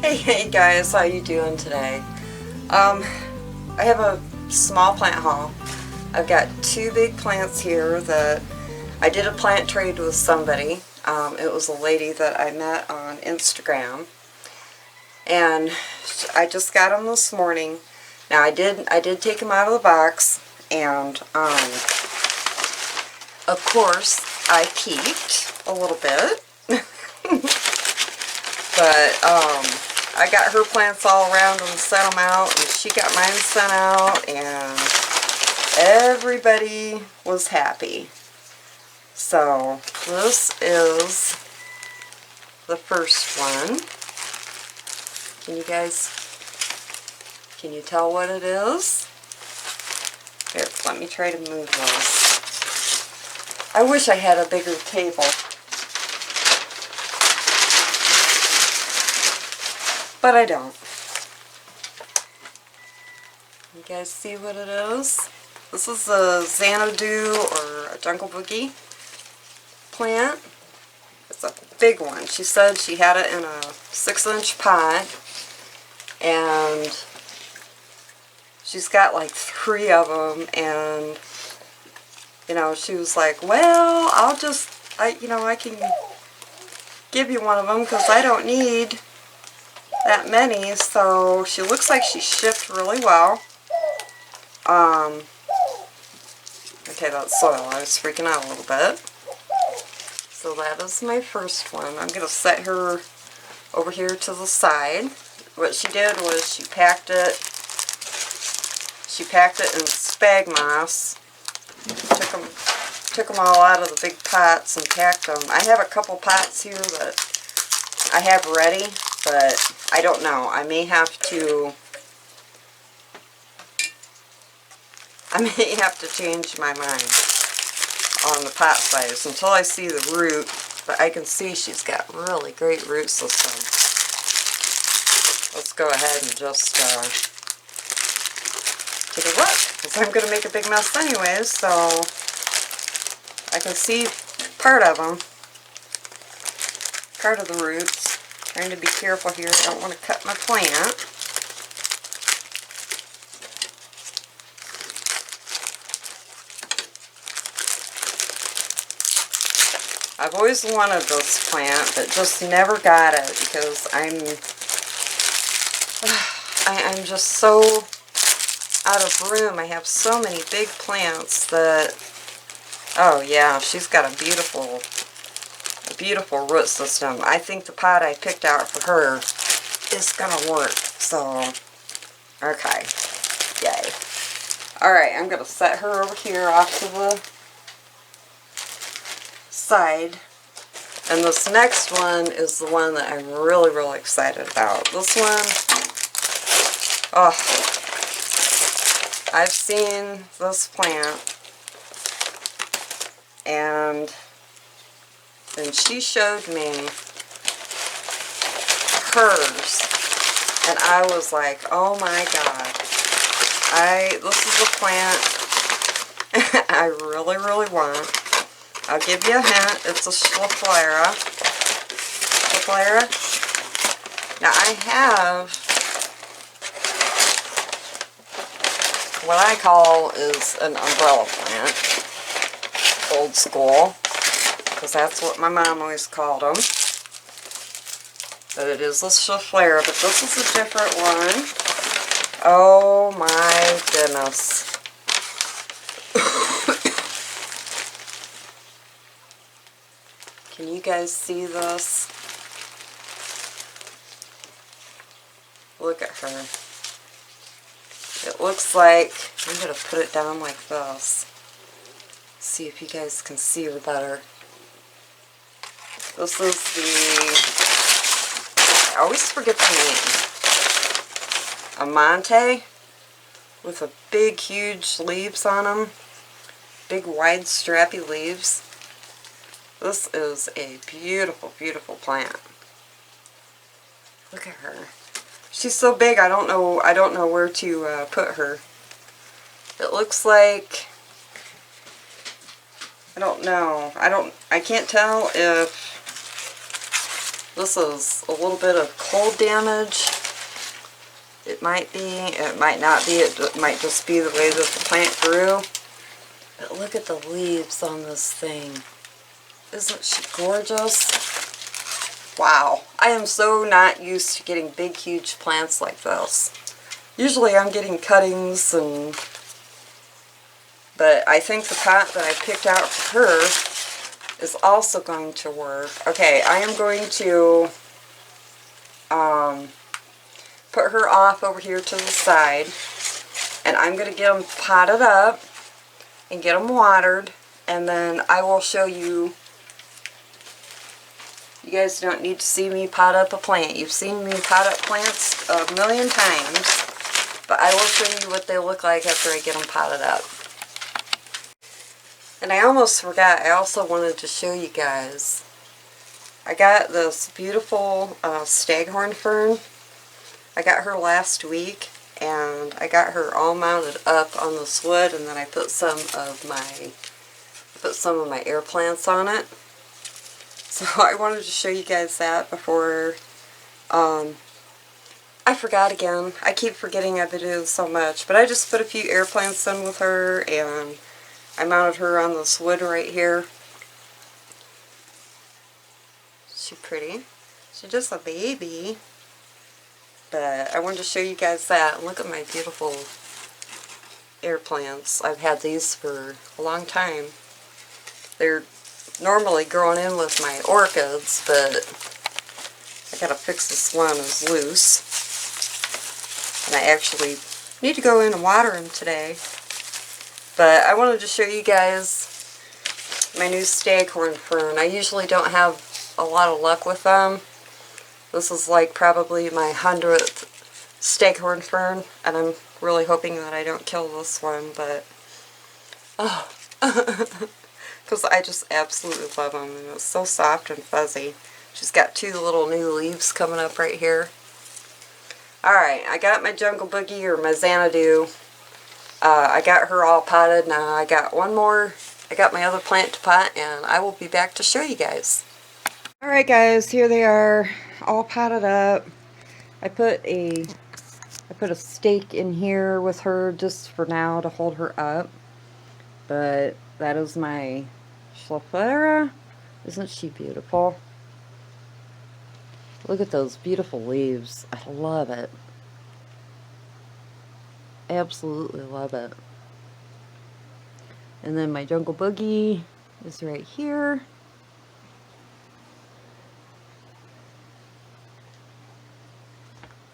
Hey guys, how you doing today? I have a small plant haul. I've got two big plants here that I did a plant trade with somebody. It was a lady that I met on Instagram, and I just got them this morning. Now I did take them out of the box, and of course I peeked a little bit, but I got her plants all around and sent them out, and she got mine sent out, and everybody was happy. So this is the first one. Can you tell what it is? Here, let me try to move this. I wish I had a bigger table. But I don't. You guys see what it is? This is a Xanadu or a Jungle Boogie plant. It's a big one. She said she had it in a 6-inch pot, and she's got like 3 of them, and you know, she was like, well, I can give you one of them because I don't need that many. So she looks like she shipped really well. Okay, that's soil. I was freaking out a little bit. So that is my first one. I'm going to set her over here to the side. What she did was she packed it in spag moss. Took them all out of the big pots and packed them. I have a couple pots here that I have ready, but I don't know. I may have to change my mind on the pot size until I see the root. But I can see she's got really great root system. Let's go ahead and just take a look, because I'm going to make a big mess anyways, so I can see part of them, part of the roots. Trying to be careful here. I don't want to cut my plant. I've always wanted this plant, but just never got it because I'm just so out of room. I have so many big plants that, oh yeah, she's got a beautiful root system. I think the pot I picked out for her is gonna work. So, okay, yay. Alright, I'm gonna set her over here off to the side. And this next one is the one that I'm really, really excited about. This one, oh, I've seen this plant, and she showed me hers, and I was like, oh my god, this is a plant I really, really want. I'll give you a hint, it's a Schleiflera. Now I have what I call is an umbrella plant, old school, because that's what my mom always called them. But it is a Schleiflera, but this is a different one. Oh my goodness. Can you guys see this? Look at her. It looks like, I'm going to put it down like this. See if you guys can see her better. This is I always forget the name. A Monte with a big, huge leaves on them. Big, wide, strappy leaves. This is a beautiful, beautiful plant. Look at her. She's so big, I don't know where to put her. It looks like, I don't know. I can't tell if This is a little bit of cold damage. It might be, it might not be, it might just be the way that the plant grew. But look at the leaves on this thing. Isn't she gorgeous? Wow. I am so not used to getting big, huge plants like this. Usually I'm getting cuttings but I think the pot that I picked out for her is also going to work. Okay, I am going to put her off over here to the side, and I'm going to get them potted up and get them watered, and then I will show you. You guys don't need to see me pot up a plant. You've seen me pot up plants a million times, but I will show you what they look like after I get them potted up. And I almost forgot, I also wanted to show you guys. I got this beautiful staghorn fern. I got her last week, and I got her all mounted up on this wood, and then I put some of my air plants on it. So I wanted to show you guys that before. I forgot again. I keep forgetting I've been doing so much, but I just put a few air plants in with her, and I mounted her on this wood right here. Is she pretty? She's just a baby. But I wanted to show you guys that. Look at my beautiful air plants. I've had these for a long time. They're normally growing in with my orchids, but I gotta fix this one, it's loose. And I actually need to go in and water them today. But I wanted to show you guys my new staghorn fern. I usually don't have a lot of luck with them. This is like probably my 100th staghorn fern, and I'm really hoping that I don't kill this one, but oh, because I just absolutely love them, and it's so soft and fuzzy. She's got two little new leaves coming up right here. Alright, I got my jungle boogie, or my Xanadu. I got her all potted. Now I got one more. I got my other plant to pot, and I will be back to show you guys. Alright guys, here they are, all potted up. I put a stake in here with her just for now to hold her up. But that is my Schlafera. Isn't she beautiful? Look at those beautiful leaves. I love it. Absolutely love it. And then my jungle boogie is right here.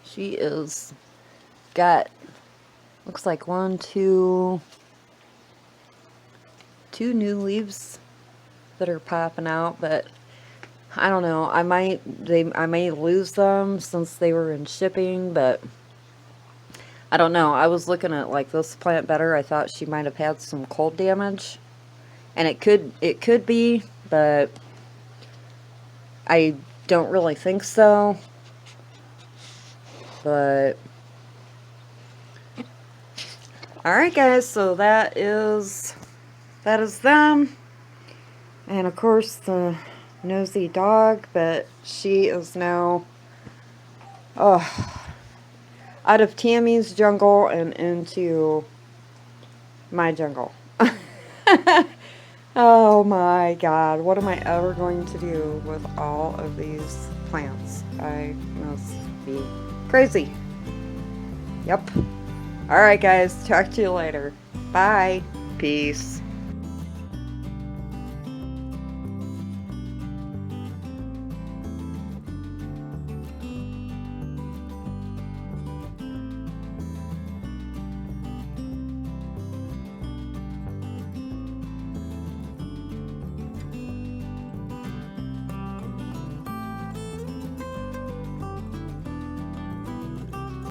She is got, looks like two new leaves that are popping out, but I don't know. I may lose them since they were in shipping, but I don't know. I was looking at like this plant better. I thought she might have had some cold damage, and it could be, but I don't really think so. But alright guys, so that is them. And of course the nosy dog, but she is now out of Tammy's jungle and into my jungle. Oh my god, what am I ever going to do with all of these plants? I must be crazy. Yep. Alright guys, talk to you later. Bye. Peace.